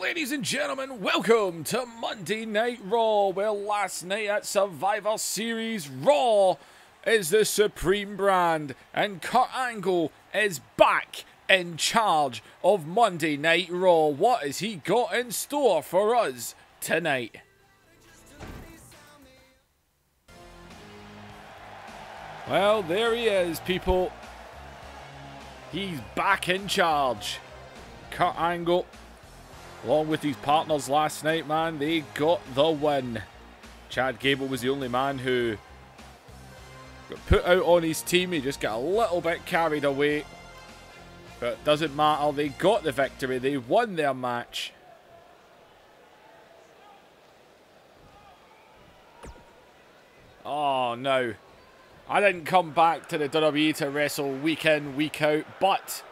Ladies and gentlemen, welcome to Monday Night Raw, where last night at Survivor Series Raw is the supreme brand, and Kurt Angle is back in charge of Monday Night Raw. What has he got in store for us tonight? Well, there he is, people. He's back in charge. Kurt Angle, along with his partners last night, man, they got the win. Chad Gable was the only man who got put out on his team. He just got a little bit carried away. But it doesn't matter. They got the victory. They won their match. Oh, no. I didn't come back to the WWE to wrestle week in, week out. But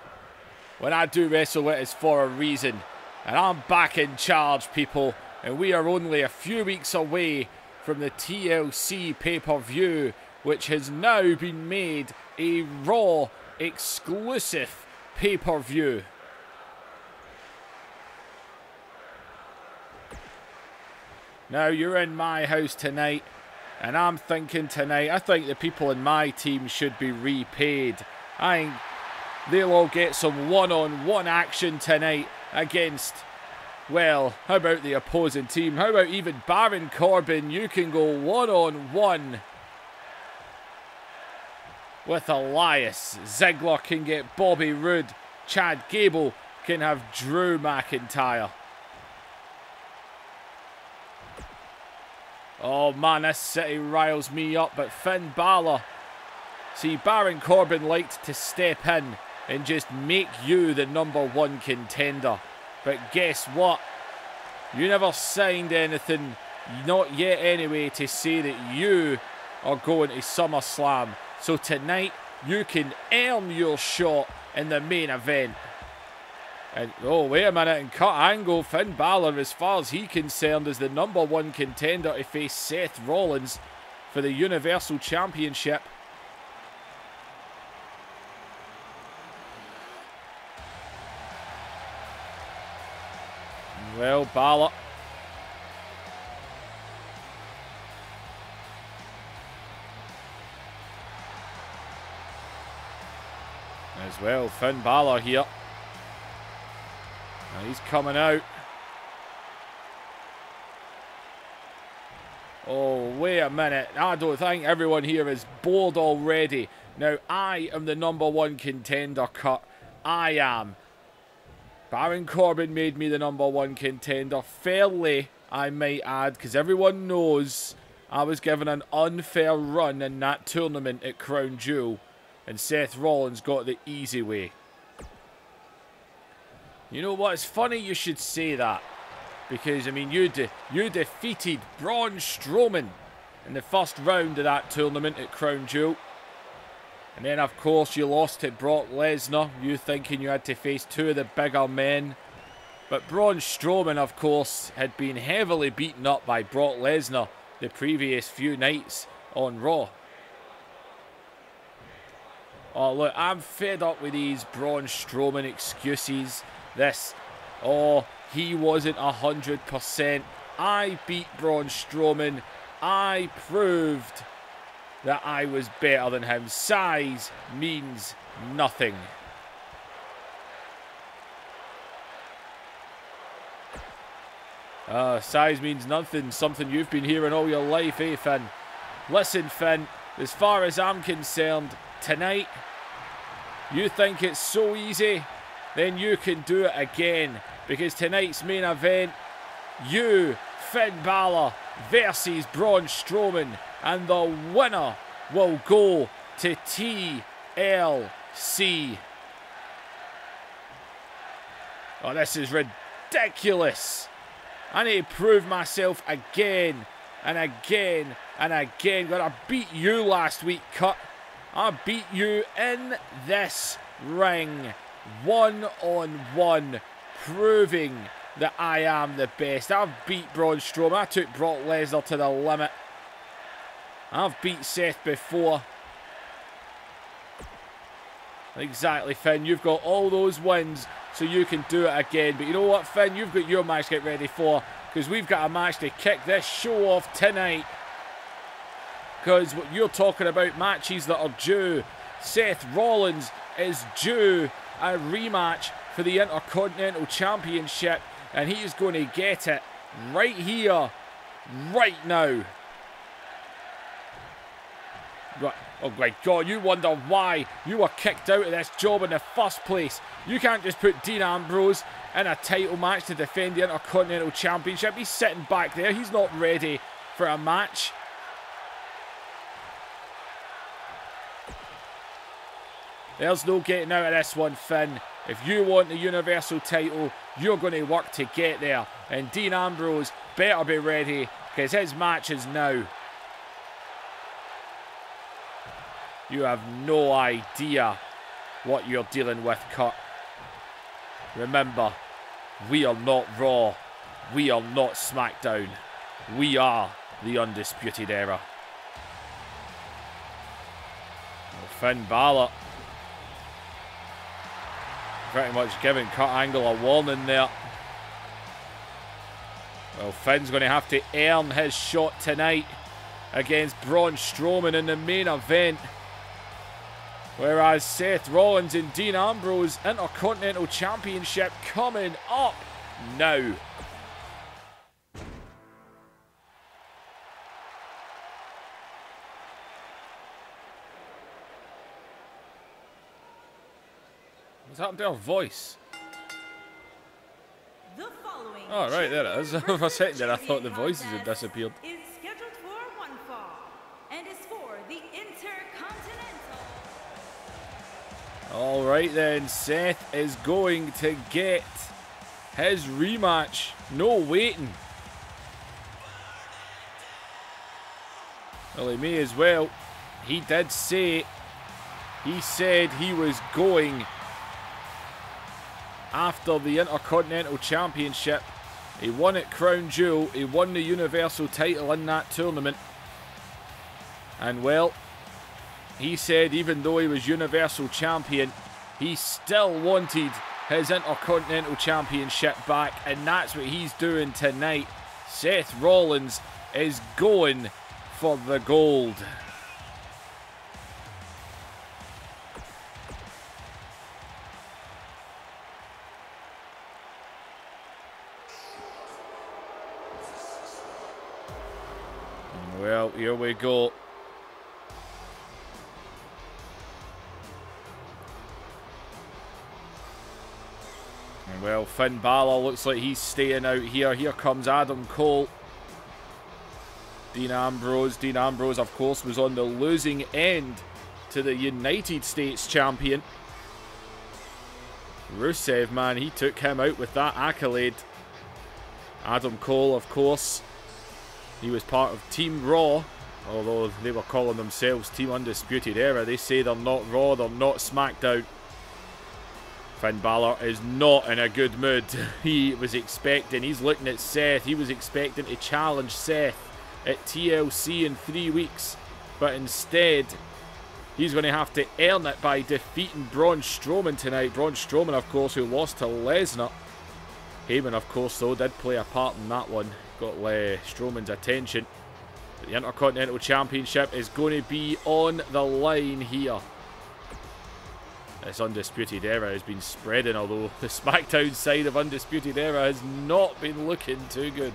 when I do wrestle, it is for a reason. And I'm back in charge, people. And we are only a few weeks away from the TLC pay-per-view, which has now been made a Raw exclusive pay-per-view. Now, you're in my house tonight, and I'm thinking tonight, I think the people in my team should be repaid. I think they'll all get some one-on-one action tonight against, well, how about the opposing team? How about even Baron Corbin? You can go one-on-one with Elias. Ziggler can get Bobby Roode. Chad Gable can have Drew McIntyre. Oh man, this city riles me up, but Finn Balor. See, Baron Corbin liked to step in and just make you the #1 contender. But guess what? You never signed anything, not yet anyway, to say that you are going to SummerSlam. So tonight, you can earn your shot in the main event. And, oh, wait a minute, and Kurt Angle, Finn Balor, as far as he's concerned, is the #1 contender to face Seth Rollins for the Universal Championship. Well, Balor. As well, Finn Balor here. And he's coming out. Oh, wait a minute. I don't think everyone here is bored already. Now, I am the #1 contender, Kurt. I am. Baron Corbin made me the #1 contender. Fairly, I might add, because everyone knows I was given an unfair run in that tournament at Crown Jewel. And Seth Rollins got the easy way. You know what? It's funny you should say that. Because, I mean, you defeated Braun Strowman in the first round of that tournament at Crown Jewel. And then, of course, you lost to Brock Lesnar. You thinking you had to face two of the bigger men. But Braun Strowman, of course, had been heavily beaten up by Brock Lesnar the previous few nights on Raw. Oh, look, I'm fed up with these Braun Strowman excuses. This, oh, he wasn't 100%. I beat Braun Strowman. I proved that I was better than him. Size means nothing. Size means nothing. Something you've been hearing all your life, eh, Finn? Listen, Finn, as far as I'm concerned, tonight, you think it's so easy? Then you can do it again. Because tonight's main event, you, Finn Balor, versus Braun Strowman. And the winner will go to TLC. Oh, this is ridiculous. I need to prove myself again and again and again. I beat you last week, Kurt. I beat you in this ring. One-on-one. Proving that I am the best. I've beat Braun Strowman. I took Brock Lesnar to the limit. I've beat Seth before. Exactly, Finn. You've got all those wins. so you can do it again. But you know what, Finn? You've got your match to get ready for, because we've got a match to kick this show off tonight. Because what you're talking about, matches that are due. Seth Rollins is due a rematch for the Intercontinental Championship, and he's going to get it right here, right now. Right. Oh my God, you wonder why you were kicked out of this job in the first place. You can't just put Dean Ambrose in a title match to defend the Intercontinental Championship. He's sitting back there. He's not ready for a match. There's no getting out of this one, Finn. If you want the Universal title, you're going to work to get there. And Dean Ambrose better be ready, because his match is now. You have no idea what you're dealing with, Kurt. Remember, we are not Raw. We are not SmackDown. We are the Undisputed Era. Well, Finn Balor pretty much giving Kurt Angle a warning there. Well, Finn's going to have to earn his shot tonight against Braun Strowman in the main event. Whereas Seth Rollins and Dean Ambrose Intercontinental Championship coming up now. What's happened to our voice? Oh, right, there it is. For a second there, I thought the voices had disappeared. Is scheduled for one fall and is for the Intercontinental. All right then, Seth is going to get his rematch. No waiting. Well, he may as well. He did say, he said he was going after the Intercontinental Championship. He won at Crown Jewel. He won the Universal title in that tournament. And well, he said even though he was Universal Champion, he still wanted his Intercontinental Championship back. And that's what he's doing tonight. Seth Rollins is going for the gold. Well, here we go. And well, Finn Balor looks like he's staying out here. Here comes Adam Cole. Dean Ambrose. Dean Ambrose, of course, was on the losing end to the United States champion. Rusev, man, he took him out with that accolade. Adam Cole, of course, he was part of Team Raw, although they were calling themselves Team Undisputed Era. They say they're not Raw, they're not SmackDown. Finn Balor is not in a good mood. He was expecting, he's looking at Seth, he was expecting to challenge Seth at TLC in 3 weeks. But instead, he's going to have to earn it by defeating Braun Strowman tonight. Braun Strowman, of course, who lost to Lesnar. Heyman, of course, though, did play a part in that one. Got Strowman's attention. But the Intercontinental Championship is going to be on the line here. This Undisputed Era has been spreading, although the SmackDown side of Undisputed Era has not been looking too good.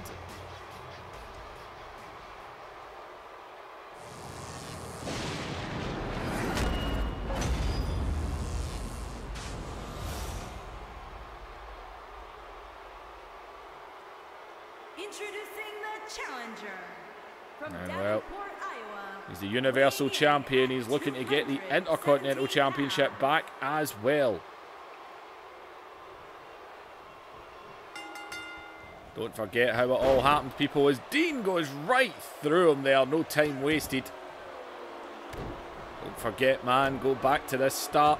Introducing the challenger from And Davenport, Iowa. He's the Universal Champion. He's looking to get the Intercontinental Championship back as well. Don't forget how it all happened, people, as Dean goes right through him there. No time wasted. Don't forget, man, go back to this start.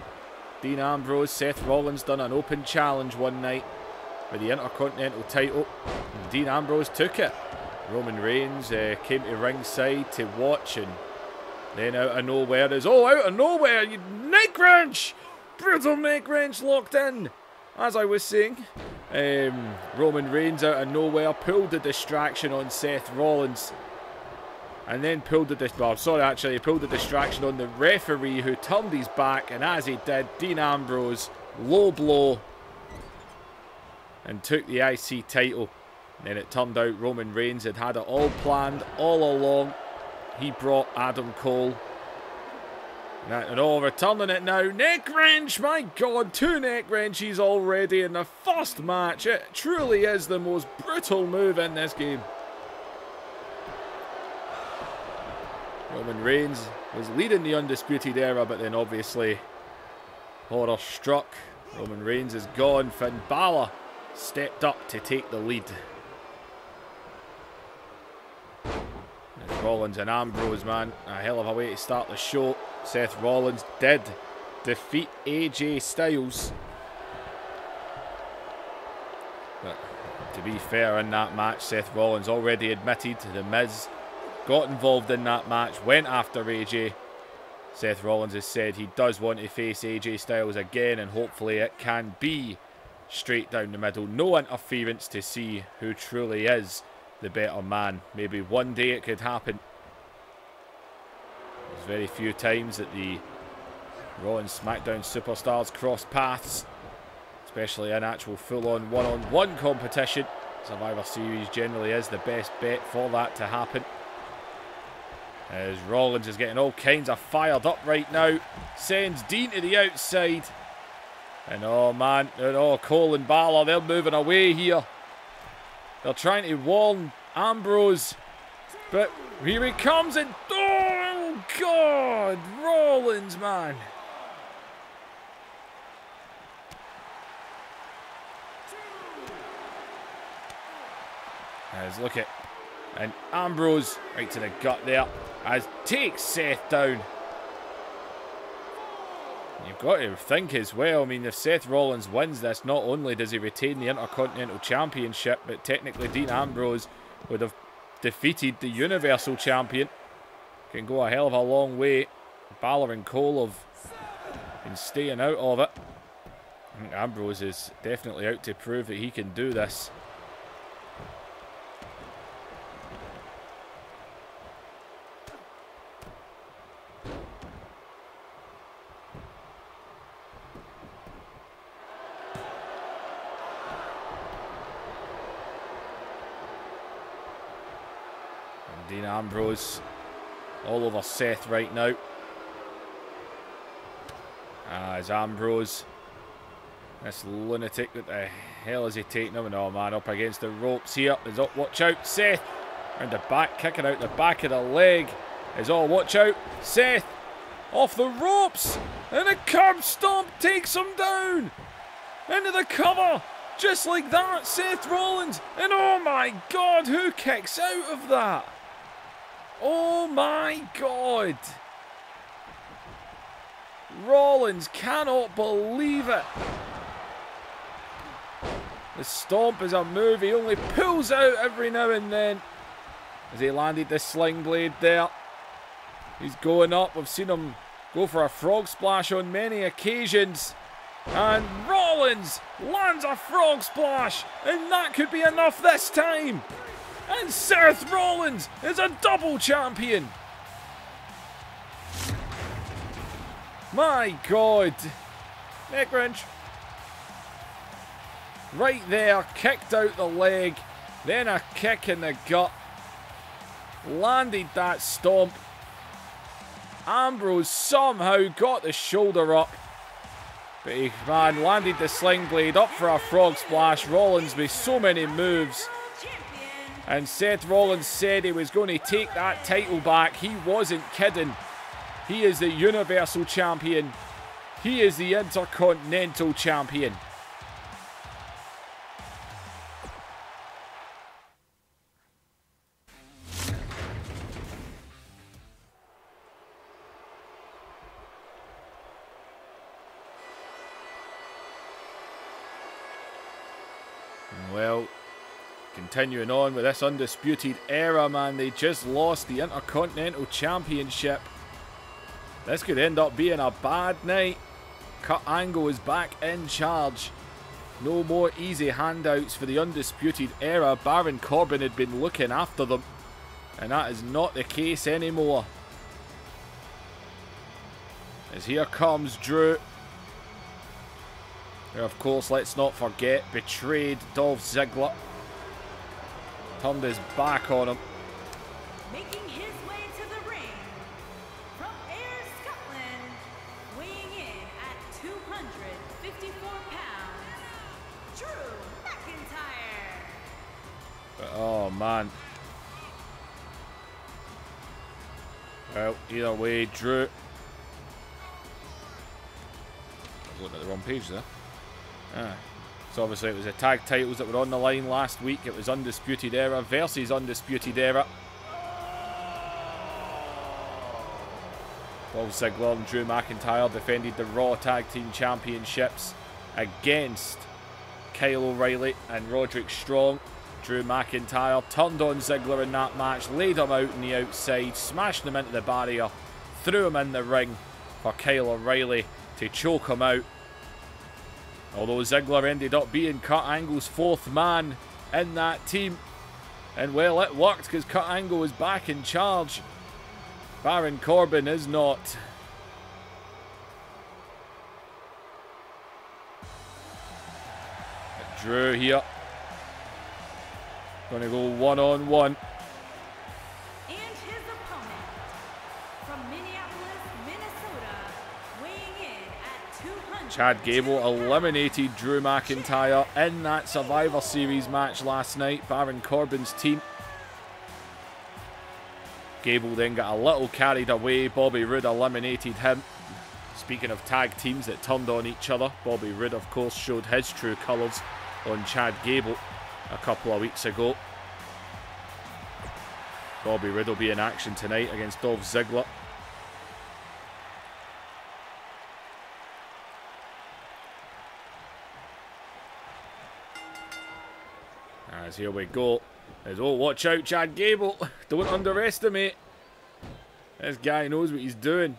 Dean Ambrose, Seth Rollins done an open challenge one night for the Intercontinental title. And Dean Ambrose took it. Roman Reigns came to ringside to watch, and then out of nowhere is, oh, out of nowhere, you neck wrench! Brutal neck wrench locked in. as I was saying, Roman Reigns out of nowhere pulled the distraction on Seth Rollins. And then pulled the he pulled the distraction on the referee, who turned his back, and as he did, Dean Ambrose, low blow, and took the IC title. And then it turned out Roman Reigns had it all planned all along. He brought Adam Cole. And overturning it now. Neck wrench, my God, 2 neck wrenches already in the first match. It truly is the most brutal move in this game. Roman Reigns was leading the Undisputed Era, but then obviously horror struck. Roman Reigns is gone. Finn Balor stepped up to take the lead. And Rollins and Ambrose, man, a hell of a way to start the show. Seth Rollins did defeat AJ Styles. But to be fair, in that match, Seth Rollins already admitted The Miz got involved in that match, went after AJ. Seth Rollins has said he does want to face AJ Styles again, and hopefully it can be straight down the middle. No interference, to see who truly is the better man. Maybe one day it could happen. There's very few times that the Raw and SmackDown superstars cross paths, especially in actual full-on one-on-one competition. Survivor Series generally is the best bet for that to happen. As Rollins is getting all kinds of fired up right now. Sends Dean to the outside. And oh man, Cole and Balor, they're moving away here. They're trying to warn Ambrose. But here he comes, and oh God, Rollins, man. As look at, and Ambrose right to the gut there, as takes Seth down. You've got to think as well, I mean, if Seth Rollins wins this, not only does he retain the Intercontinental Championship, but technically Dean Ambrose would have defeated the Universal Champion. Can go a hell of a long way. Balor and Cole have been staying out of it. I think Ambrose is definitely out to prove that he can do this. Dean Ambrose all over Seth right now. As Ambrose, this lunatic, what the hell is he taking him? And oh man, up against the ropes here. Is up, watch out, Seth. And the back, kicking out the back of the leg. Is all, watch out, Seth. Off the ropes. And a curb stomp takes him down. Into the cover. Just like that, Seth Rollins. And oh my God, who kicks out of that? Oh my God. Rollins cannot believe it. The stomp is a move he only pulls out every now and then. As he landed the sling blade there. He's going up. We've seen him go for a frog splash on many occasions. And Rollins lands a frog splash. And that could be enough this time. And Seth Rollins is a double champion. My God. Neck wrench. Right there, kicked out the leg. Then a kick in the gut. Landed that stomp. Ambrose somehow got the shoulder up. But he, man, landed the sling blade up for a frog splash. Rollins with so many moves. And Seth Rollins said he was going to take that title back. He wasn't kidding. He is the Universal Champion. He is the Intercontinental Champion. Well, continuing on with this Undisputed Era, man, they just lost the Intercontinental Championship. This could end up being a bad night. Kurt Angle is back in charge. No more easy handouts for the Undisputed Era. Baron Corbin had been looking after them, and that is not the case anymore. As here comes Drew. Who, of course, let's not forget, betrayed Dolph Ziggler. Turned his back on him. Making his way to the ring, from Ayr, Scotland, weighing in at 254 pounds, Drew McIntyre. Oh, man. Well, either way, Drew. I was looking at the wrong page there. So obviously it was the tag titles that were on the line last week. It was Undisputed Era versus Undisputed Era. Dolph Ziggler and Drew McIntyre defended the Raw Tag Team Championships against Kyle O'Reilly and Roderick Strong. Drew McIntyre turned on Ziggler in that match, laid him out on the outside, smashed him into the barrier, threw him in the ring for Kyle O'Reilly to choke him out. Although Ziggler ended up being Kurt Angle's fourth man in that team. And well, it worked because Kurt Angle was back in charge. Baron Corbin is not. Drew here. Gonna go one-on-one. And his opponent, from Minneapolis, Minnesota, weighing in at 200. Chad Gable eliminated Drew McIntyre in that Survivor Series match last night. Baron Corbin's team. Gable then got a little carried away. Bobby Roode eliminated him. Speaking of tag teams that turned on each other, Bobby Roode, of course, showed his true colours on Chad Gable a couple of weeks ago. Bobby Roode will be in action tonight against Dolph Ziggler. As here we go. As, oh, watch out, Chad Gable. Don't underestimate. This guy knows what he's doing.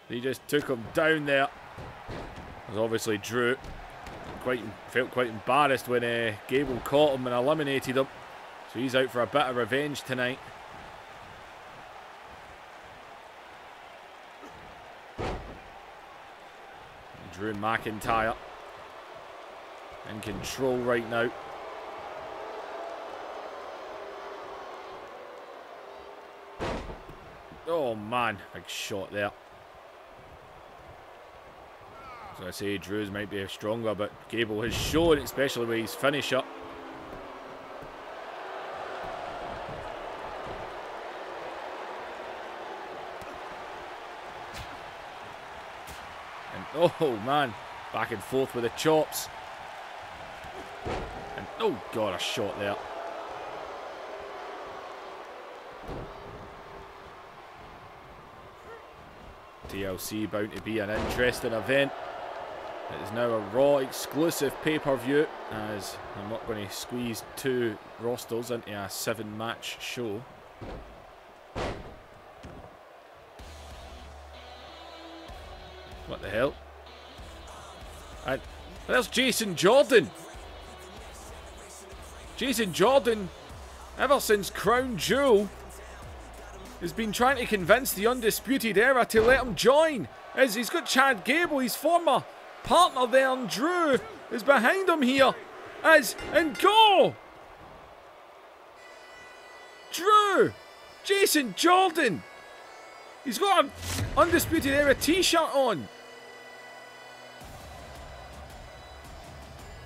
He just took him down there. As obviously Drew felt quite embarrassed when Gable caught him and eliminated him. So he's out for a bit of revenge tonight. Drew McIntyre in control right now. Oh man, big shot there. So I say Drew's might be stronger, but Gable has shown, especially with his finisher. And oh man, back and forth with the chops. And oh god, a shot there. TLC bound to be an interesting event. It is now a Raw exclusive pay-per-view, as I'm not going to squeeze two rosters into a 7-match show. What the hell? And there's Jason Jordan. Jason Jordan, ever since Crown Jewel, has been trying to convince the Undisputed Era to let him join. As he's got Chad Gable, his former partner there, and Drew is behind him here. And go! Drew! Jason Jordan! He's got an Undisputed Era t-shirt on.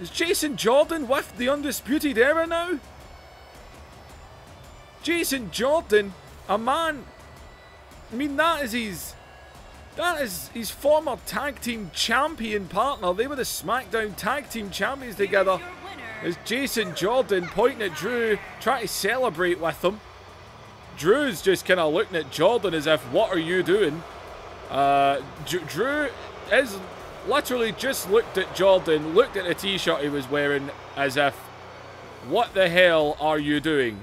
Is Jason Jordan with the Undisputed Era now? Jason Jordan, a man, I mean, that is his former tag team champion partner. They were the SmackDown tag team champions together. As Jason Jordan pointing at Drew, trying to celebrate with him. Drew's just kind of looking at Jordan as if, what are you doing? Drew is literally just looked at Jordan, looked at the t-shirt he was wearing as if, what the hell are you doing?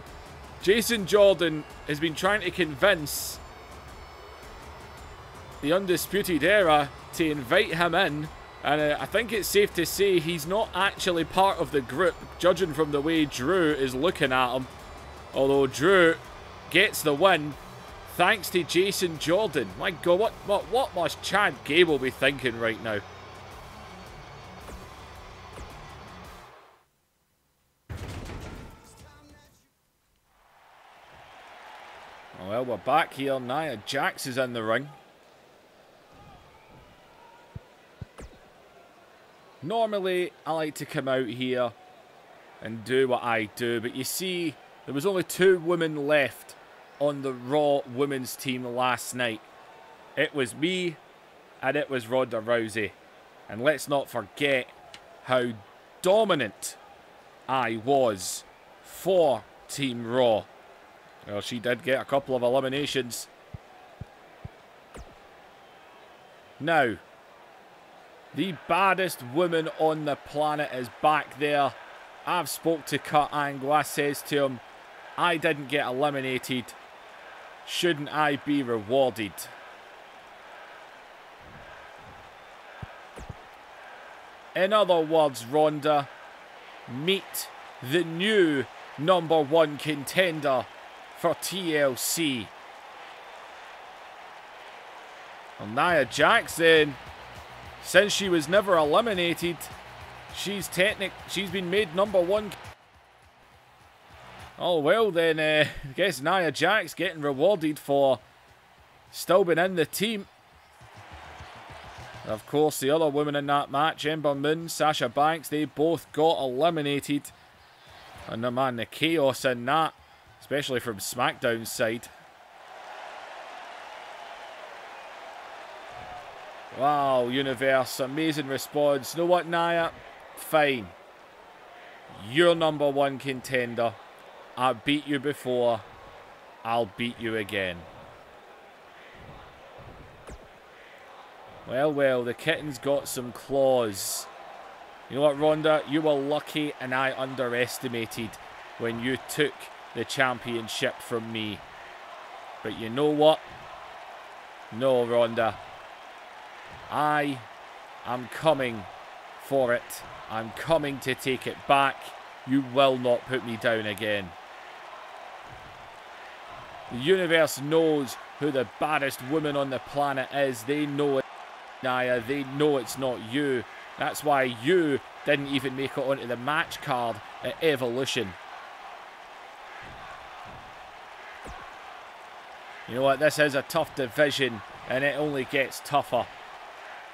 Jason Jordan has been trying to convince the Undisputed Era to invite him in And I think it's safe to say he's not actually part of the group, judging from the way Drew is looking at him. Although Drew gets the win thanks to Jason Jordan. My God, what must Chad Gable be thinking right now? Well, we're back here. Nia Jax is in the ring. Normally, I like to come out here and do what I do, but you see, there was only 2 women left on the Raw women's team last night. It was me and it was Ronda Rousey. And let's not forget how dominant I was for Team Raw. Well, she did get a couple of eliminations. Now, the baddest woman on the planet is back there. I've spoke to Kurt Angle. I says to him, I didn't get eliminated. Shouldn't I be rewarded? In other words, Ronda, meet the new #1 contender for TLC. Well, Nia Jax then, since she was never eliminated, she's been made #1. Oh well then, I guess Nia Jax getting rewarded for still being in the team. Of course, the other women in that match, Ember Moon, Sasha Banks, they both got eliminated. And man, the chaos in that, especially from SmackDown's side. Wow, Universe, amazing response. You know what, Nia? Fine. You're #1 contender. I beat you before. I'll beat you again. Well, well, the kitten's got some claws. You know what, Ronda? You were lucky and I underestimated when you took the championship from me. But you know what? No, Ronda. I am coming for it. I'm coming to take it back. You will not put me down again. The universe knows who the baddest woman on the planet is. They know it, Nia. They know it's not you. That's why you didn't even make it onto the match card at Evolution. You know what? This is a tough division, and it only gets tougher.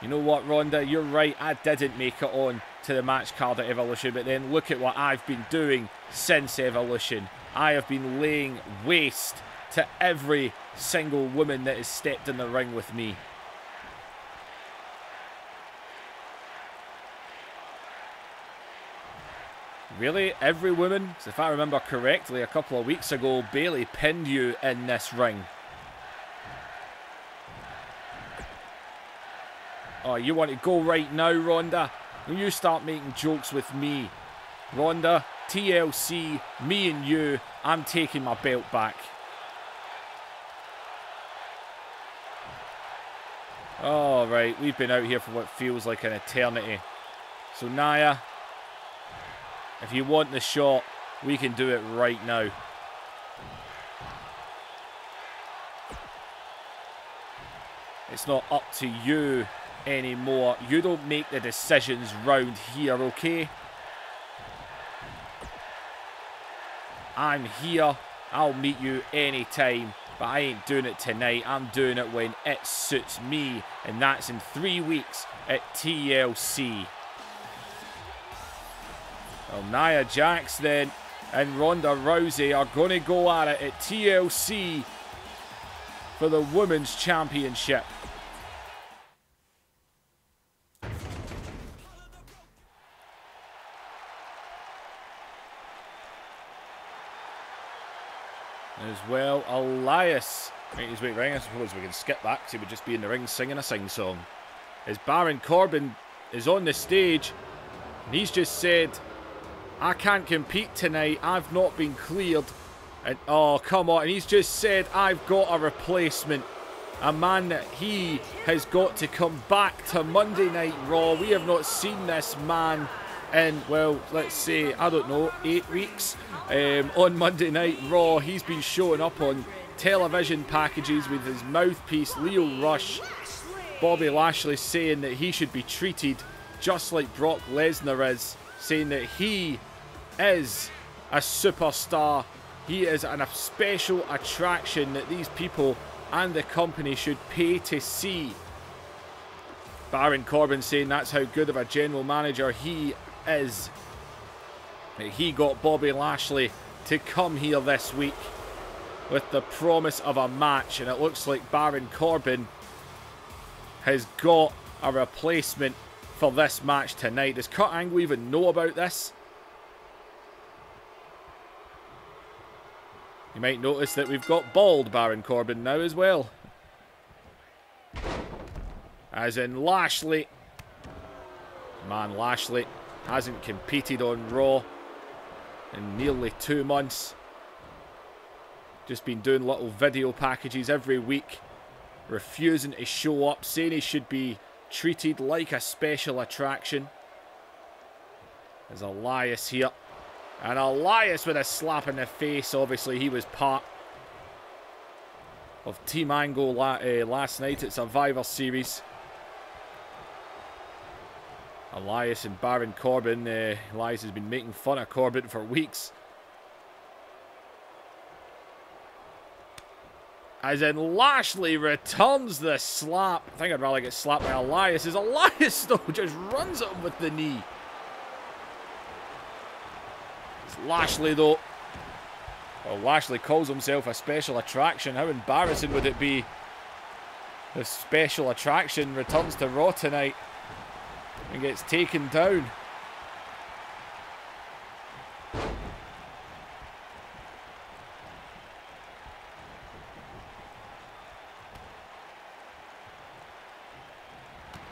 You know what, Ronda? You're right. I didn't make it on to the match card at Evolution, but then look at what I've been doing since Evolution. I have been laying waste to every single woman that has stepped in the ring with me. Really? Every woman? So if I remember correctly, a couple of weeks ago, Bayley pinned you in this ring. Oh, you want to go right now, Ronda? When you start making jokes with me. Ronda, TLC, me and you, I'm taking my belt back. All right, we've been out here for what feels like an eternity. So, Nia, if you want the shot, we can do it right now. It's not up to you anymore. You don't make the decisions round here, okay? I'm here. I'll meet you anytime, but I ain't doing it tonight. I'm doing it when it suits me, and that's in 3 weeks at TLC. Well, Nia Jax then and Ronda Rousey are going to go at it at TLC for the Women's Championship. As well, Elias making his way ring. I suppose we can skip back because he would just be in the ring singing a sing-song. As Baron Corbin is on the stage, and he's just said, I can't compete tonight, I've not been cleared. And oh, come on, and he's just said, I've got a replacement. a man that he has got to come back to Monday Night Raw. We have not seen this man in, well, let's say, I don't know, 8 weeks. On Monday Night Raw, he's been showing up on television packages with his mouthpiece, Lio Rush. Bobby Lashley saying that he should be treated just like Brock Lesnar is, saying that he is a superstar. He is a special attraction that these people and the company should pay to see. Baron Corbin saying that's how good of a general manager he is. That he got Bobby Lashley to come here this week with the promise of a match, and it looks like Baron Corbin has got a replacement for this match tonight. Does Kurt Angle even know about this? You might notice that we've got bald Baron Corbin now as well. As in Lashley. Man, Lashley hasn't competed on Raw in nearly 2 months. Just been doing little video packages every week. Refusing to show up, saying he should be treated like a special attraction. There's Elias here. And Elias with a slap in the face. Obviously, he was part of Team Angle last night at Survivor Series. Elias and Baron Corbin. Elias has been making fun of Corbin for weeks. As in Lashley returns the slap. I think I'd rather get slapped by Elias. As Elias though just runs at him with the knee. It's Lashley though. Well, Lashley calls himself a special attraction. How embarrassing would it be if special attraction returns to Raw tonight and gets taken down?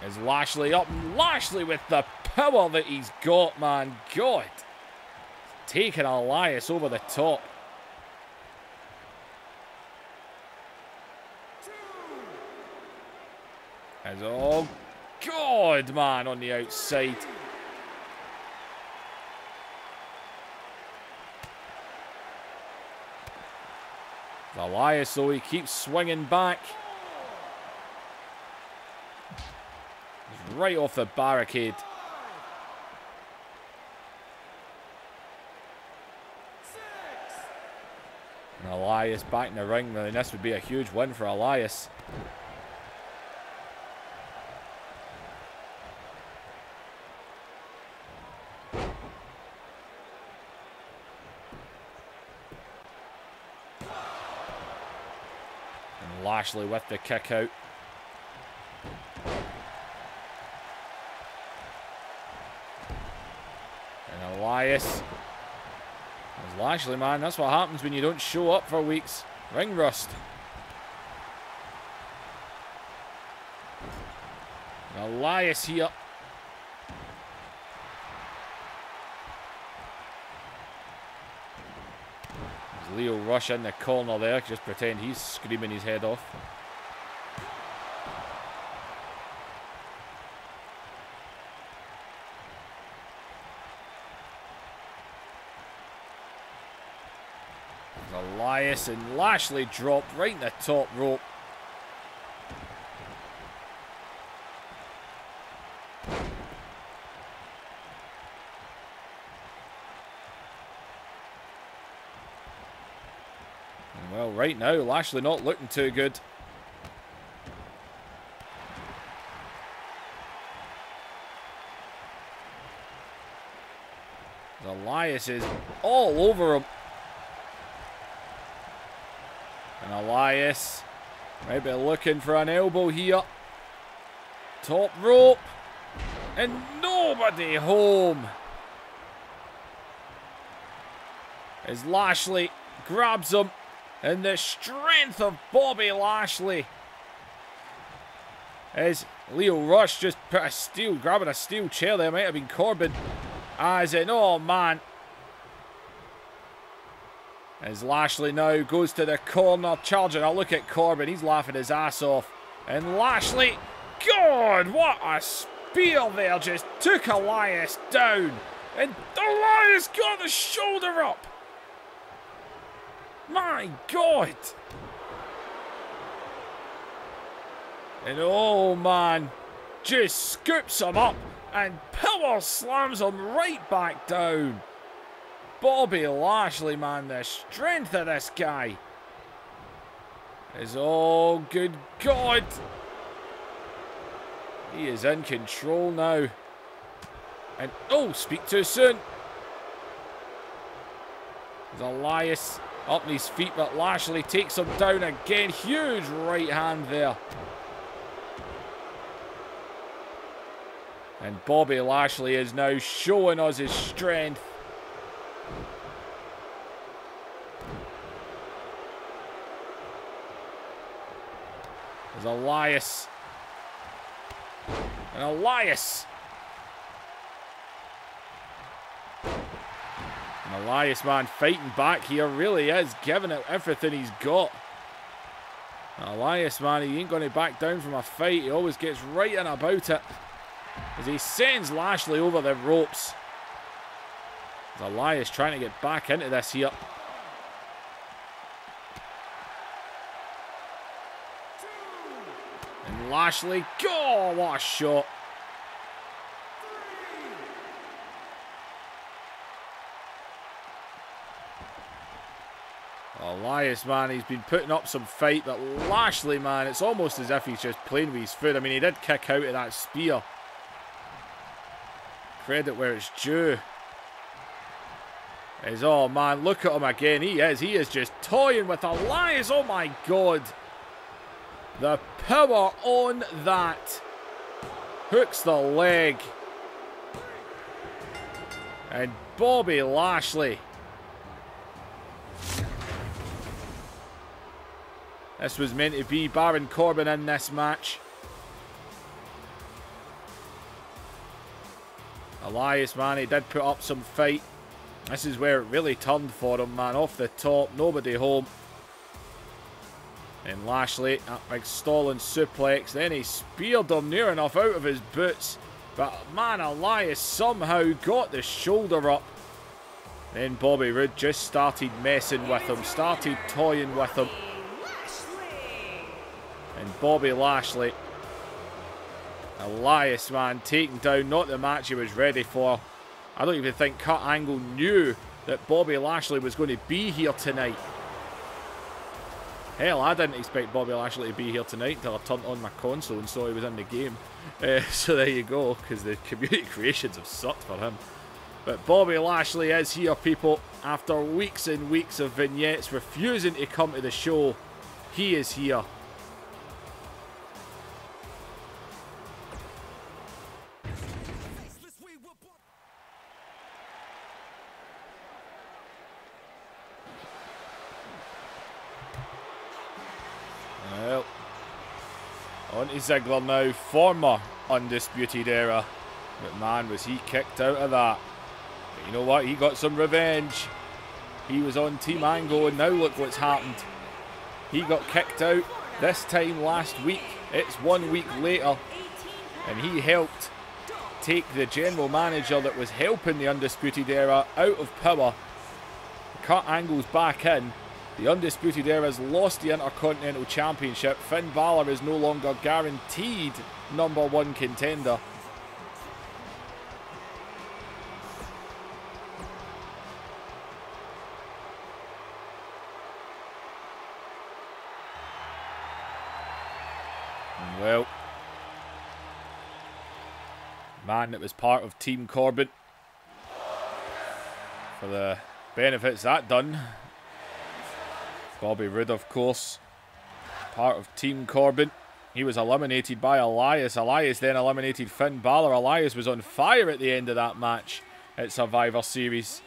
Is Lashley up? Lashley with the power that he's got, man. God. Taking Elias over the top. As, oh, God, man, on the outside. Elias, though, he keeps swinging back. Right off the barricade. And Elias back in the ring. I mean, this would be a huge win for Elias. And Lashley with the kick out. Elias. There's Lashley, man. That's what happens when you don't show up for weeks. Ring rust. Elias here. There's Lio Rush in the corner there. Just pretend he's screaming his head off. Elias and Lashley dropped right in the top rope. And well, right now, Lashley not looking too good. Elias is all over him. And Elias might be looking for an elbow here. Top rope. And nobody home. As Lashley grabs him. And the strength of Bobby Lashley. As Lio Rush just put a steel, grabbing a steel chair there. Might have been Corbin. As in, oh man. As Lashley now goes to the corner, charging a look at Corbin. He's laughing his ass off. And Lashley, God, what a spear there. Just took Elias down. And Elias got the shoulder up. My God. And oh man, just scoops him up and power slams him right back down. Bobby Lashley, man, the strength of this guy is, oh, good God. He is in control now. And, oh, speak too soon. There's Elias up on his feet, but Lashley takes him down again. Huge right hand there. And Bobby Lashley is now showing us his strength. There's Elias. And Elias. And Elias, man, fighting back here. Really is giving it everything he's got. Elias, man, he ain't going to back down from a fight. He always gets right in about it. As he sends Lashley over the ropes. As Elias trying to get back into this here. And Lashley, oh, what a shot. Elias, man, he's been putting up some fight, but Lashley, man, it's almost as if he's just playing with his foot. I mean, he did kick out of that spear. Credit where it's due. Is, oh man, look at him again. He is just toying with Elias. Oh my God. The power on that. Hooks the leg. And Bobby Lashley. This was meant to be Baron Corbin in this match. Elias, man, he did put up some fight. This is where it really turned for him, man. Off the top, nobody home. And Lashley, that big stalling suplex. Then he speared him near enough out of his boots. But, man, Elias somehow got the shoulder up. Then Bobby Roode just started messing with him. Started toying with him. And Bobby Lashley. Elias, man, taking down not the match he was ready for. I don't even think Kurt Angle knew that Bobby Lashley was going to be here tonight. Hell, I didn't expect Bobby Lashley to be here tonight until I turned on my console and saw he was in the game. So there you go, because the community creations have sucked for him. But Bobby Lashley is here, people. After weeks and weeks of vignettes refusing to come to the show, he is here. Well, on to Ziggler now, former Undisputed Era. But man, was he kicked out of that. But you know what? He got some revenge. He was on Team Angle, and now look what's happened. He got kicked out this time last week. It's 1 week later, and he helped take the general manager that was helping the Undisputed Era out of power. Kurt Angle's back in. The Undisputed Era's lost the Intercontinental Championship. Finn Balor is no longer guaranteed #1 contender. And well, man that was part of Team Corbin, for the benefits that done. Bobby Roode, of course, part of Team Corbin. He was eliminated by Elias. Elias then eliminated Finn Balor. Elias was on fire at the end of that match at Survivor Series.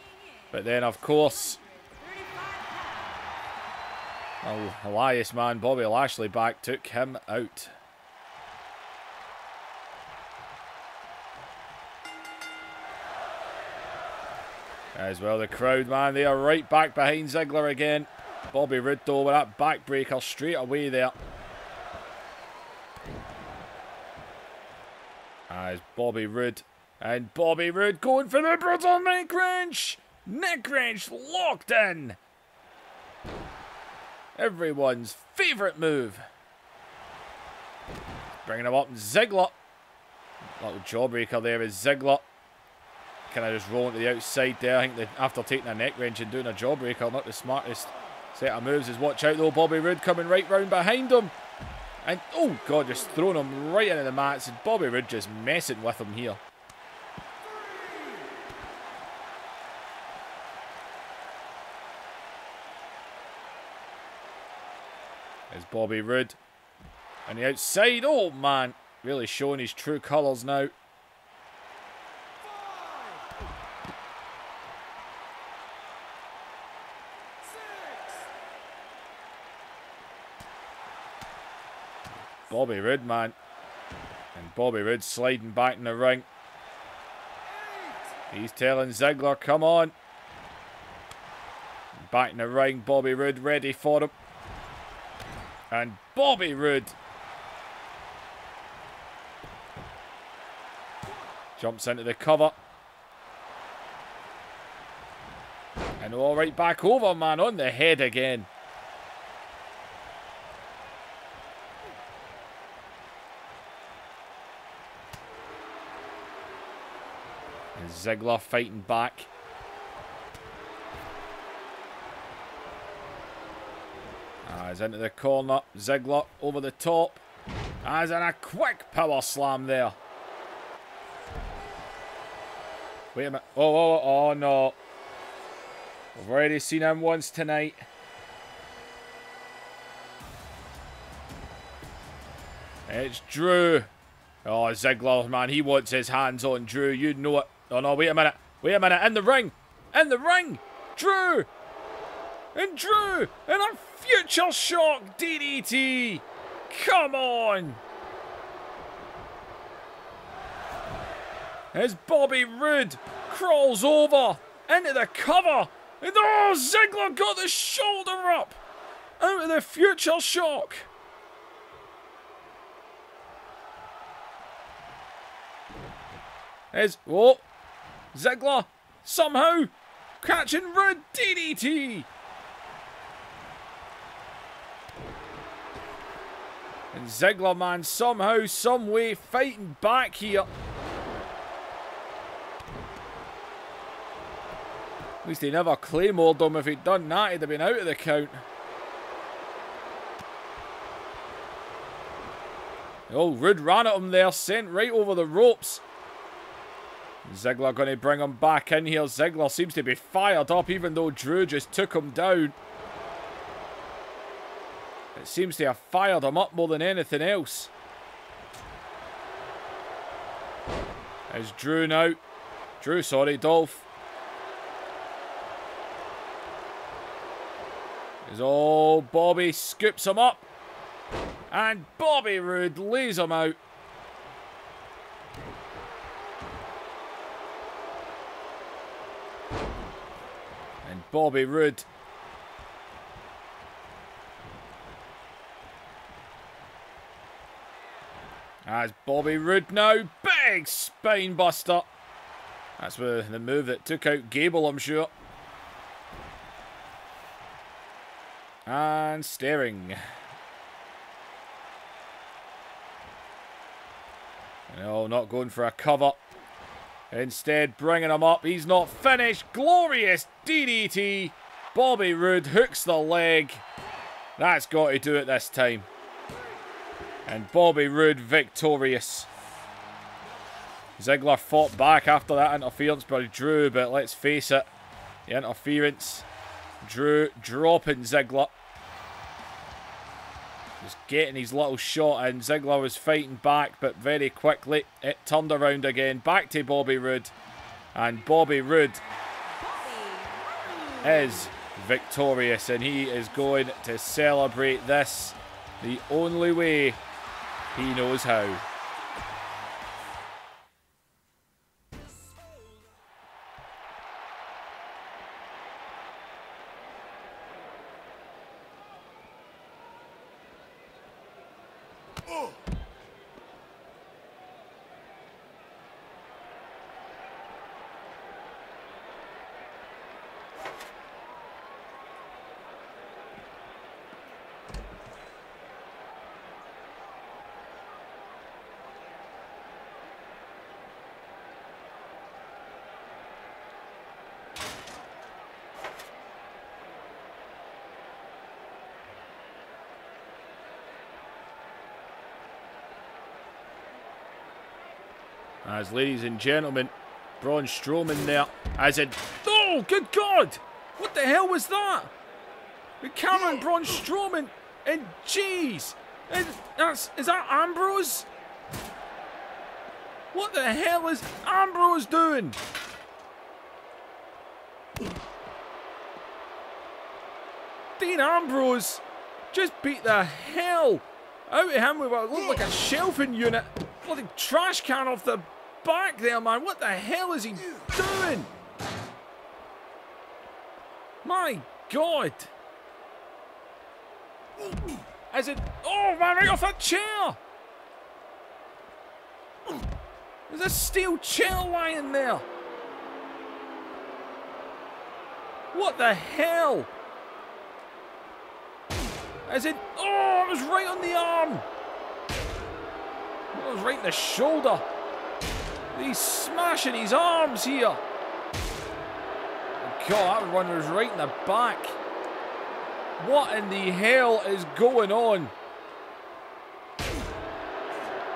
But then, of course, oh, Elias, man, Bobby Lashley back, took him out. As well, the crowd, man, they are right back behind Ziggler again. Bobby Roode, though, with that backbreaker straight away there. As Bobby Roode. And Bobby Roode going for the brutal neck wrench. Neck wrench locked in. Everyone's favourite move. Bringing him up. Ziggler. Little jawbreaker there is Ziggler. Kind of just rolling to the outside there. I think that after taking a neck wrench and doing a jawbreaker, not the smartest set of moves. Is watch out though. Bobby Roode coming right round behind him. And oh god, just throwing him right into the mats. And Bobby Roode just messing with him here. There's Bobby Roode. On the outside. Oh man. Really showing his true colours now. Bobby Roode, man. And Bobby Roode sliding back in the ring. He's telling Ziggler, come on. Back in the ring, Bobby Roode ready for him. And Bobby Roode jumps into the cover. And all right back over, man, on the head again. And Ziggler fighting back. As into the corner, Ziggler over the top. As in a quick power slam there. Wait a minute. Oh no. We've already seen him once tonight. It's Drew. Oh, Ziggler, man, he wants his hands on Drew. You know it. Oh no, wait a minute. Wait a minute. In the ring. In the ring. Drew. And Drew. And a future shock DDT. Come on. As Bobby Roode crawls over into the cover. And oh, Ziggler got the shoulder up out of the future shock. As, oh, Ziggler somehow catching Roode DDT. And Ziggler, man, somehow, some way fighting back here. At least he never claymored him. If he'd done that, he'd have been out of the count. Oh, Roode ran at him there, sent right over the ropes. Ziggler going to bring him back in here. Ziggler seems to be fired up, even though Drew just took him down. It seems to have fired him up more than anything else. There's Drew now. Drew, sorry, Dolph. As oh, Bobby scoops him up. And Bobby Roode lays him out. And Bobby Roode as Bobby Roode now, big spine buster. That's the move that took out Gable, I'm sure. And staring. No, not going for a cover. Instead, bringing him up. He's not finished. Glorious DDT. Bobby Roode hooks the leg. That's got to do it this time. And Bobby Roode victorious. Ziggler fought back after that interference by Drew, but let's face it, the interference, Drew dropping Ziggler. Just getting his little shot in. Ziggler was fighting back, but very quickly it turned around again. Back to Bobby Roode. And Bobby Roode is victorious, and he is going to celebrate this the only way he knows how. As ladies and gentlemen, Braun Strowman there. As in, oh, good God! What the hell was that? The camera and Braun Strowman, and jeez, and is that Ambrose? What the hell is Ambrose doing? Dean Ambrose just beat the hell out of him with what looked like a shelving unit. Bloody trash can off the back there, man. What the hell is he doing? My God. As it, oh man, right off that chair. There's a steel chair lying there. What the hell? As it, oh, it was right on the arm. It was right in the shoulder. He's smashing his arms here. God, that one was right in the back. What in the hell is going on?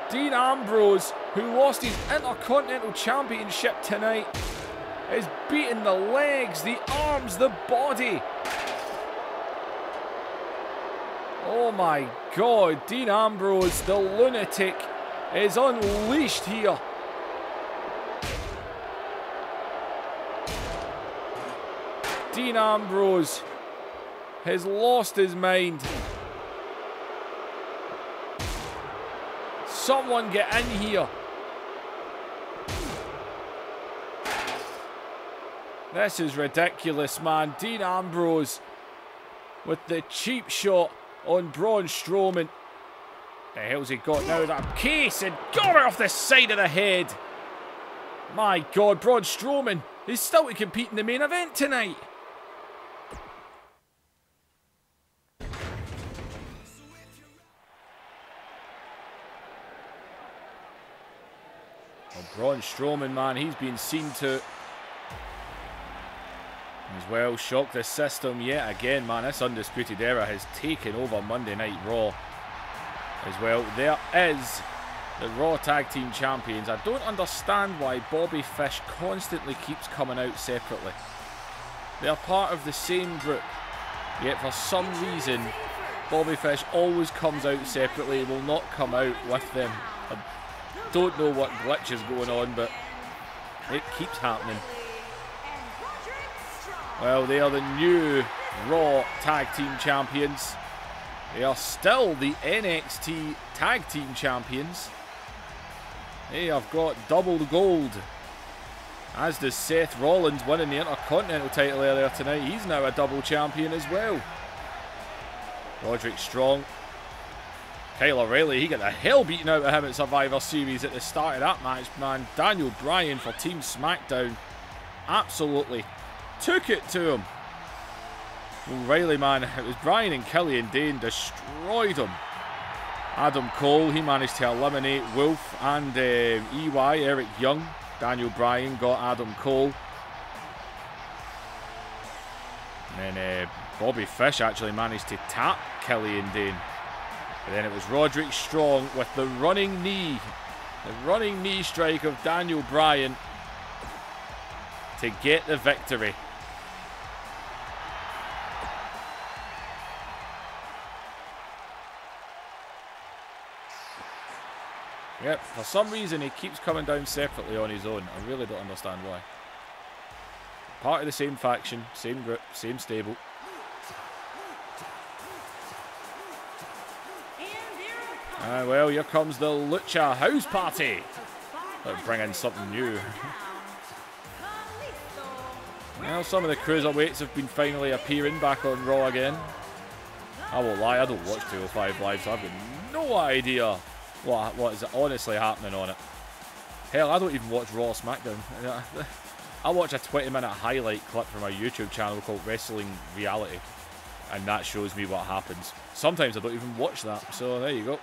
Dean Ambrose, who lost his Intercontinental Championship tonight, is beating the legs, the arms, the body. Oh my God, Dean Ambrose, the lunatic, is unleashed here. Dean Ambrose has lost his mind. Someone get in here. This is ridiculous, man. Dean Ambrose with the cheap shot on Braun Strowman. The hell's he got now? That case and got it off the side of the head. My God, Braun Strowman is still to compete in the main event tonight. Well, Braun Strowman, man, he's been seen to as well shock the system yet again, man. This Undisputed Era has taken over Monday Night Raw as well. There is the Raw Tag Team Champions. I don't understand why Bobby Fish constantly keeps coming out separately. They're part of the same group, yet for some reason Bobby Fish always comes out separately. He will not come out with them. I don't know what glitch is going on, but it keeps happening. Well, they are the new Raw Tag Team Champions. They are still the NXT Tag Team Champions. They have got double the gold. As does Seth Rollins, winning the Intercontinental title earlier tonight. He's now a double champion as well. Roderick Strong. Kyle O'Reilly, he got the hell beaten out of him at Survivor Series at the start of that match, man. Daniel Bryan for Team SmackDown absolutely took it to him. O'Reilly, man, it was Bryan and Killian Dane destroyed him. Adam Cole, he managed to eliminate Wolf and EY, Eric Young. Daniel Bryan got Adam Cole. And then Bobby Fish actually managed to tap Killian Dane. And then it was Roderick Strong with the running knee. The running knee strike of Daniel Bryan to get the victory. Yep, for some reason he keeps coming down separately on his own. I really don't understand why. Part of the same faction, same group, same stable. Well, here comes the Lucha House Party. Let's bring in something new. Well, some of the cruiserweights have been finally appearing back on Raw again. I won't lie, I don't watch 205 Live, so I've got no idea what is honestly happening on it. Hell, I don't even watch Raw or SmackDown. I watch a 20-minute highlight clip from my YouTube channel called Wrestling Reality, and that shows me what happens. Sometimes I don't even watch that, so there you go.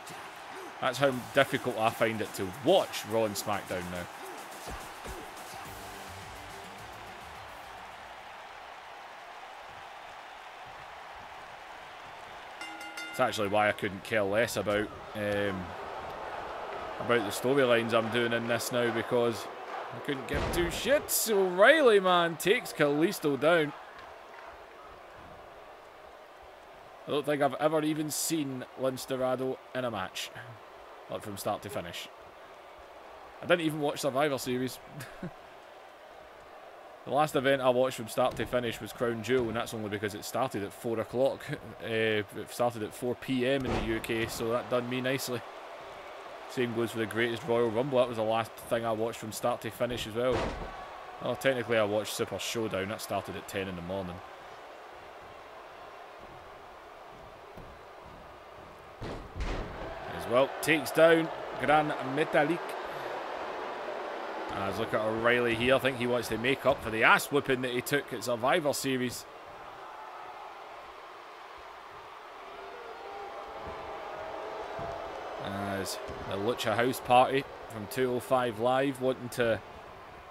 That's how difficult I find it to watch Raw and SmackDown now. It's actually why I couldn't care less about about the storylines I'm doing in this now because I couldn't give two shits. O'Reilly, man, takes Kalisto down. I don't think I've ever even seen Lince Dorado in a match, like from start to finish. I didn't even watch Survivor Series. The last event I watched from start to finish was Crown Jewel, and that's only because it started at 4 o'clock. It started at 4 PM in the UK, so that done me nicely. Same goes for the Greatest Royal Rumble. That was the last thing I watched from start to finish as well. Well, technically I watched Super Showdown. That started at 10 in the morning. As well, takes down Gran Metalik. As look at O'Reilly here. I think he wants to make up for the ass whipping that he took at Survivor Series. As the Lucha House Party from 205 Live wanting to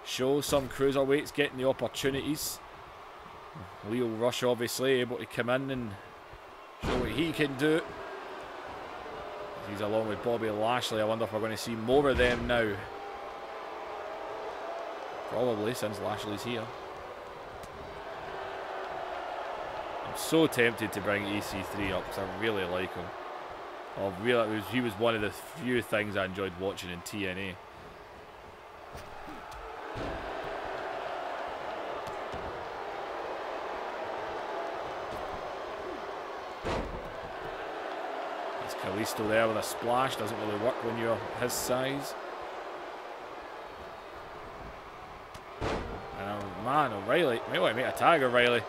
show some cruiserweights getting the opportunities. Leo Rush obviously able to come in and show what he can do. He's along with Bobby Lashley. I wonder if we're going to see more of them now. Probably, since Lashley's here. I'm so tempted to bring EC3 up because I really like him. He was one of the few things I enjoyed watching in TNA. There's Kalisto there with a splash. Doesn't really work when you're his size. Man, O'Reilly, may want to make a tag, O'Reilly.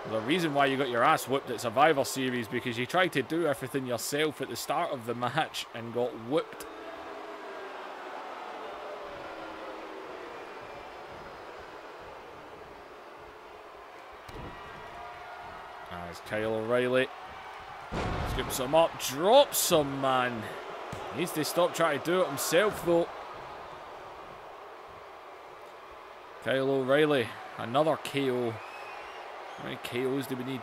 There's a reason why you got your ass whipped at Survivor Series, because you tried to do everything yourself at the start of the match and got whipped. As Kyle O'Reilly scoops him up, drops him, man. He needs to stop trying to do it himself, though. Kyle O'Reilly, another KO. How many KOs do we need?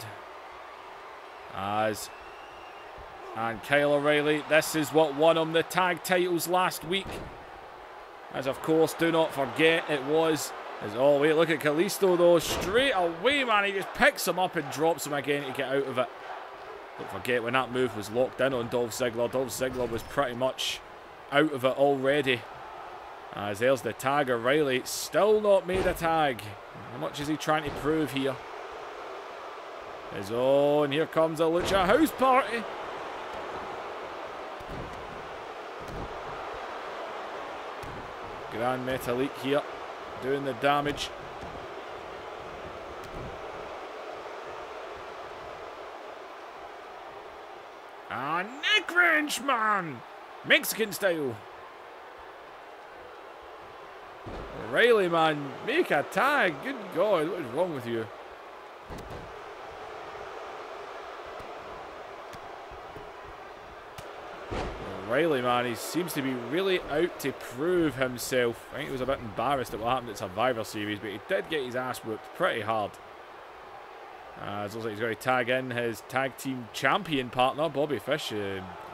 And Kyle O'Reilly, this is what won him the tag titles last week. As of course, do not forget, it was... Oh wait, look at Kalisto though, straight away, man. He just picks him up and drops him again to get out of it. Don't forget, when that move was locked in on Dolph Ziggler was pretty much out of it already. As there's the tag, O'Reilly still not made a tag. How much is he trying to prove here? His own, here comes a Lucha House Party. Gran Metalik here, doing the damage. Ah, neck wrench, man! Mexican style. O'Reilly, man, make a tag. Good God, what is wrong with you? O'Reilly, man, he seems to be really out to prove himself. I think he was a bit embarrassed at what happened at Survivor Series, but he did get his ass whooped pretty hard. It looks like he's going to tag in his tag team champion partner, Bobby Fish.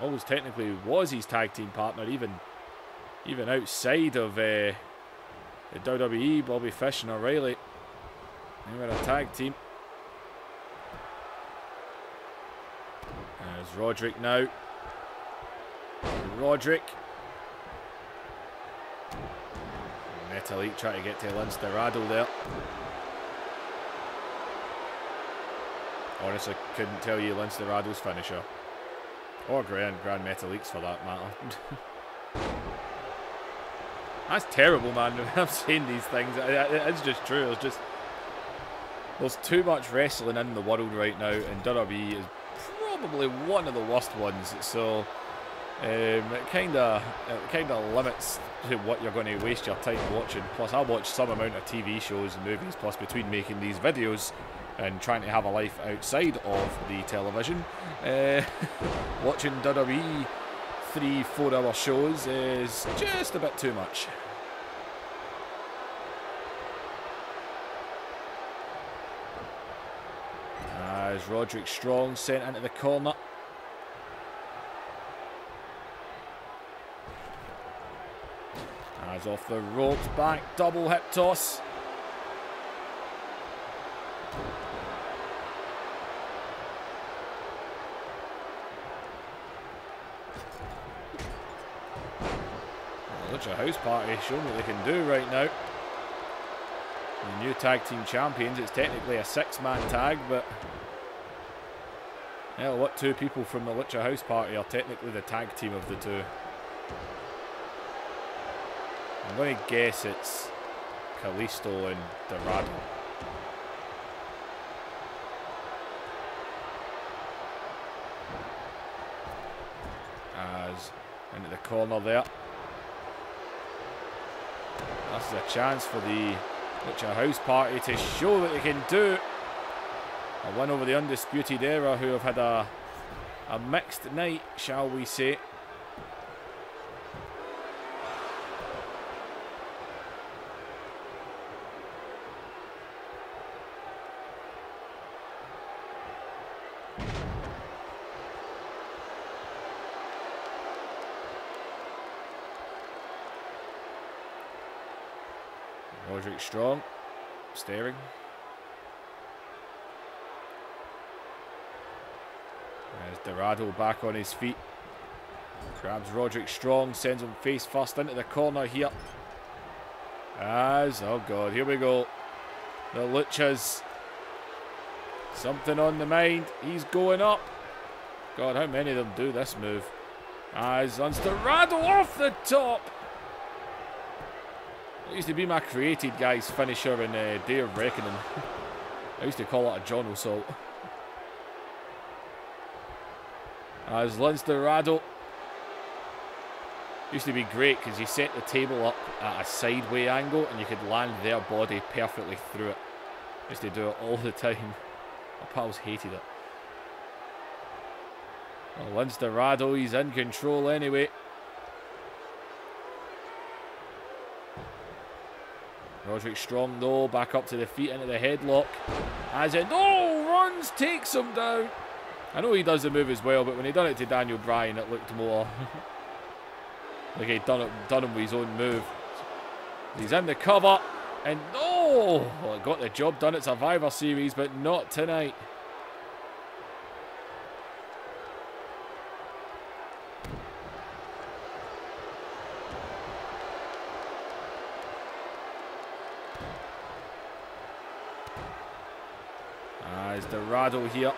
Always technically was his tag team partner, even outside of the WWE. Bobby Fish and O'Reilly, they were a tag team. There's Roderick now. Roderick. Metalik trying to get to Lince Dorado there. Honestly, couldn't tell you Lince Dorado's finisher. Or Gran Metalik's for that matter. That's terrible, man. I'm saying these things. It's just true. It's just... There's too much wrestling in the world right now, and WWE is probably one of the worst ones. So... it kind of limits to what you're going to waste your time watching. Plus, I watch some amount of TV shows and movies. Plus, between making these videos and trying to have a life outside of the television, watching WWE 3-4 hour shows is just a bit too much. As Roderick Strong sent into the corner. As off the ropes, back double hip toss. Lucha House Party showing what they can do right now. The new tag team champions. It's technically a 6-man tag, but hell, what, 2 people from the Lucha House Party are technically the tag team of the 2. I'm going to guess it's Kalisto and Dorado. As into the corner there. This is a chance for the Lucha House Party to show what they can do. A win over the Undisputed Era, who have had a mixed night, shall we say. Roderick Strong, staring. There's Dorado back on his feet. Grabs Roderick Strong, sends him face first into the corner here. As, oh god, here we go. The Luchas. Something on the mind. He's going up. God, how many of them do this move? As Dorado off the top. It used to be my created guy's finisher in Day of Reckoning. I used to call it a John Assault. As Dorado. Used to be great because you set the table up at a sideway angle and you could land their body perfectly through it. Used to do it all the time. My pals hated it. Well, Dorado, he's in control anyway. Roderick Strong, though, back up to the feet into the headlock. As it, runs, takes him down. I know he does the move as well, but when he done it to Daniel Bryan, it looked more like he'd done him with his own move. He's in the cover, and it got the job done at Survivor Series, but not tonight. As Dorado here.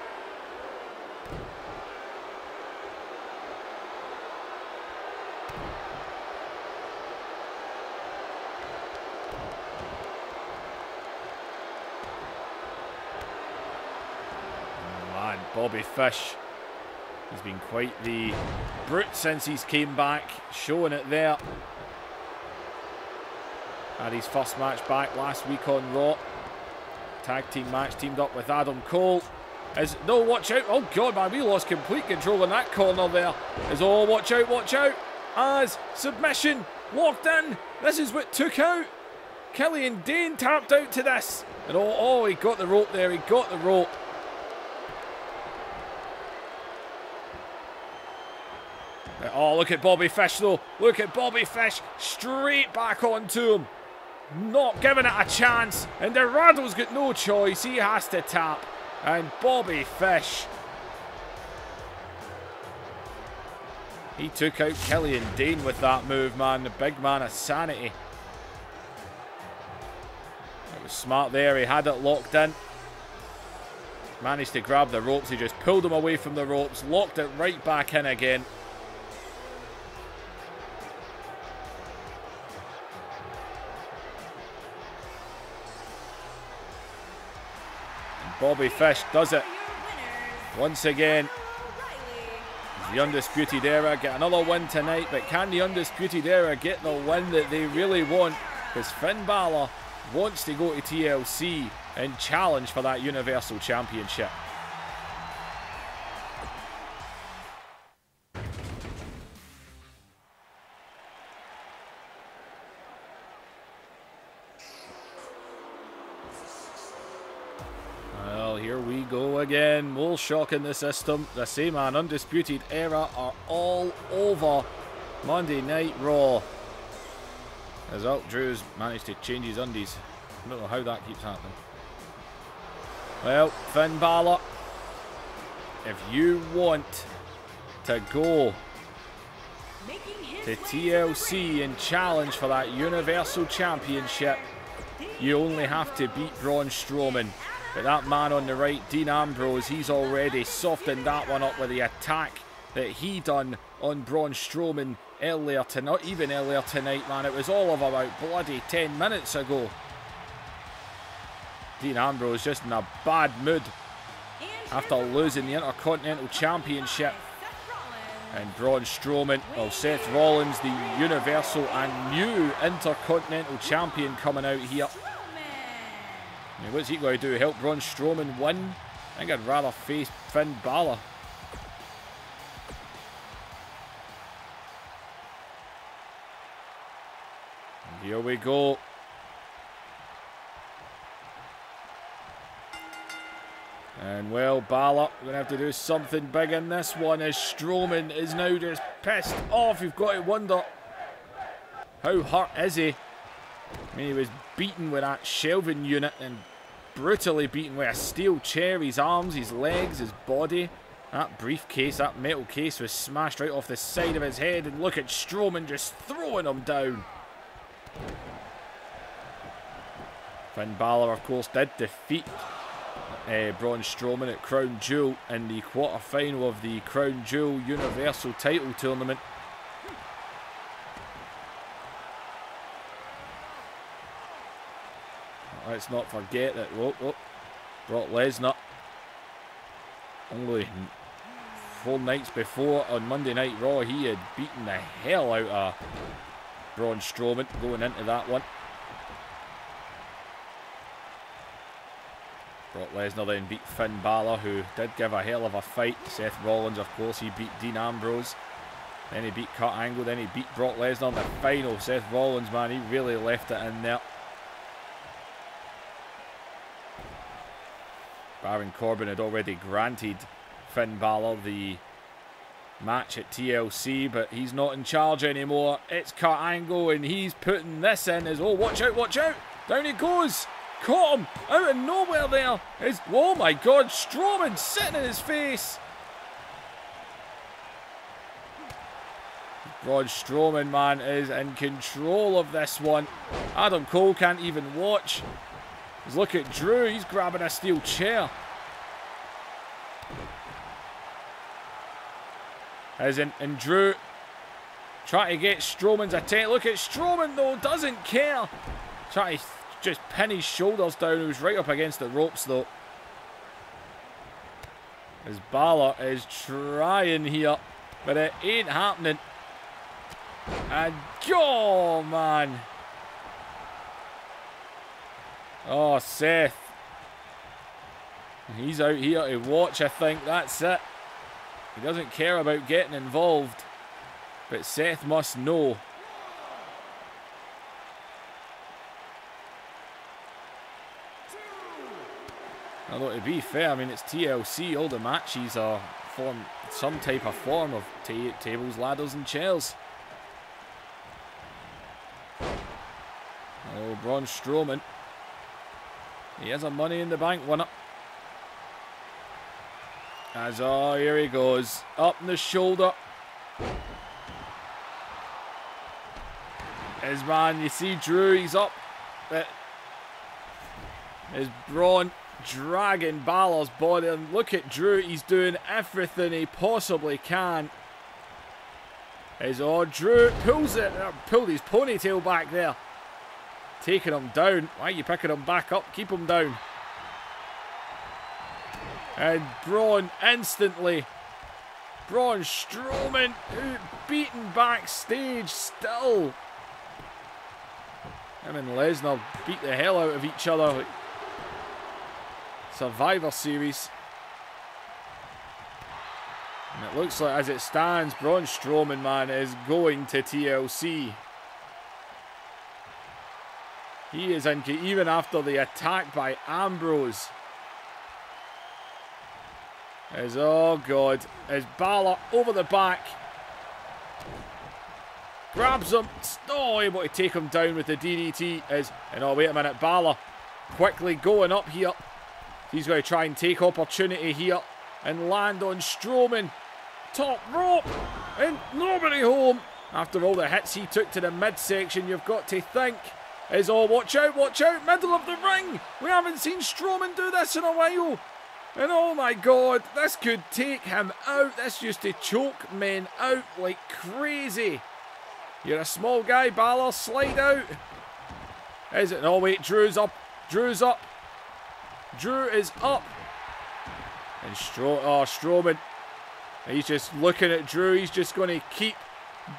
Man, Bobby Fish. He's been quite the brute since he's came back, showing it there. Had his first match back last week on Raw. Tag team match, teamed up with Adam Cole. Watch out. Oh god, man, we lost complete control in that corner there. Watch out. As submission, locked in. This is what took out. Killian Dane tapped out to this. And he got the rope there, he got the rope. Oh, look at Bobby Fish though. Look at Bobby Fish, straight back onto him. Not giving it a chance, and Dorado's got no choice. He has to tap, and Bobby Fish, he took out Killian Dane with that move, man. The big man of sanity. It was smart there. He had it locked in. Managed to grab the ropes. He just pulled him away from the ropes, locked it right back in again. Bobby Fish does it once again. The Undisputed Era get another win tonight, but can the Undisputed Era get the win that they really want? Because Finn Balor wants to go to TLC and challenge for that Universal Championship. Here we go again. More shock in the system. The same man, Undisputed Era, are all over Monday Night Raw. As well, Drew's managed to change his undies. I don't know how that keeps happening. Well, Finn Balor, if you want to go to TLC and challenge for that Universal Championship, you only have to beat Braun Strowman. But that man on the right, Dean Ambrose, he's already softened that one up with the attack that he done on Braun Strowman earlier tonight, even earlier tonight, man. It was all of about bloody 10 minutes ago. Dean Ambrose just in a bad mood after losing the Intercontinental Championship. And Braun Strowman, well, Seth Rollins, the Universal and new Intercontinental Champion, coming out here. I mean, what's he going to do? Help Braun Strowman win? I think I'd rather face Finn Balor. And here we go. And well, Balor, we're going to have to do something big in this one, as Strowman is now just pissed off. You've got to wonder, how hurt is he? I mean, he was beaten with that shelving unit and brutally beaten with a steel chair. His arms, his legs, his body. That briefcase, that metal case was smashed right off the side of his head. And look at Strowman just throwing him down. Finn Balor, of course, did defeat Braun Strowman at Crown Jewel in the quarter-final of the Crown Jewel Universal title tournament. Let's not forget that Brock Lesnar, only 4 nights before on Monday Night Raw, he had beaten the hell out of Braun Strowman going into that one. Brock Lesnar then beat Finn Balor, who did give a hell of a fight. Seth Rollins, of course, he beat Dean Ambrose. Then he beat Kurt Angle, then he beat Brock Lesnar in the final. Seth Rollins, man, he really left it in there. Baron Corbin had already granted Finn Balor the match at TLC, but he's not in charge anymore. It's Kurt Angle, and he's putting this in as, oh, watch out, watch out. Down he goes. Caught him out of nowhere there. Oh my God, Strowman sitting in his face. Braun Strowman, man, is in control of this one. Adam Cole can't even watch. Just look at Drew, he's grabbing a steel chair. And Drew trying to get Strowman's attention. Look at Strowman though, doesn't care. Trying to just pin his shoulders down. He was right up against the ropes though. As Balor is trying here, but it ain't happening. And oh man. Oh, Seth. He's out here to watch, I think. That's it. He doesn't care about getting involved. But Seth must know. Although to be fair, I mean, it's TLC. All the matches are some type of form of tables, ladders and chairs. Oh, Braun Strowman. He has a Money in the Bank winner. As, oh, here he goes. Up in the shoulder. As, man, you see Drew, he's up. As Braun dragging Balor's body. And look at Drew, he's doing everything he possibly can. As, oh, Drew pulled his ponytail back there. Taking him down. Why are you picking him back up? Keep him down. And Braun instantly. Braun Strowman beaten backstage still. Him and Lesnar beat the hell out of each other. Survivor Series. And it looks like, as it stands, Braun Strowman, man, is going to TLC. He is in, even after the attack by Ambrose. As, oh God, as Balor over the back. Grabs him. Oh, able to take him down with the DDT. And oh, wait a minute. Balor quickly going up here. He's going to try and take opportunity here and land on Strowman. Top rope. And nobody home. After all the hits he took to the midsection, you've got to think. Oh, watch out, middle of the ring. We haven't seen Strowman do this in a while. And oh my God, this could take him out. This used to choke men out like crazy. You're a small guy, Balor, slide out. Is it? Oh wait, Drew's up. Drew is up. And Strowman. He's just looking at Drew. He's just going to keep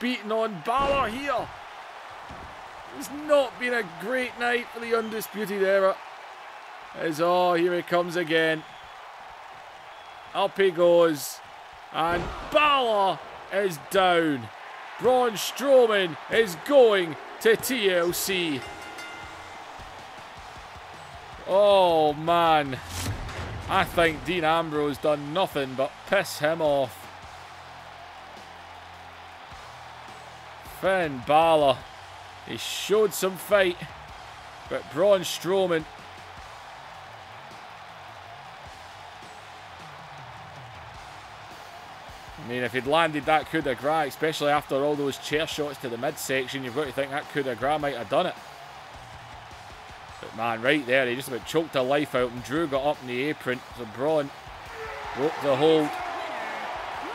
beating on Balor here. It's not been a great night for the Undisputed Era. Oh, here he comes again. Up he goes. And Balor is down. Braun Strowman is going to TLC. Oh, man. I think Dean Ambrose done nothing but piss him off. Finn Balor. He showed some fight. But Braun Strowman... I mean, if he'd landed that coup de grace, especially after all those chair shots to the midsection, you've got to think that coup de grace might have done it. But man, right there, he just about choked the life out, and Drew got up in the apron. So Braun broke the hold.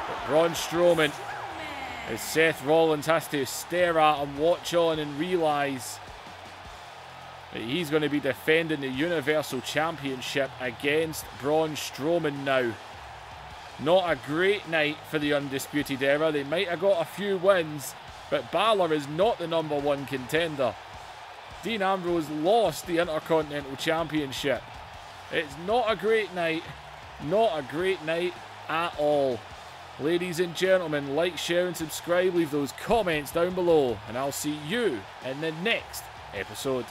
But Braun Strowman, as Seth Rollins has to stare at him, watch on, and realise that he's going to be defending the Universal Championship against Braun Strowman now. Not a great night for the Undisputed Era. They might have got a few wins, but Balor is not the #1 contender. Dean Ambrose lost the Intercontinental Championship. It's not a great night. Not a great night at all. Ladies and gentlemen, like, share and subscribe. Leave those comments down below, and I'll see you in the next episode.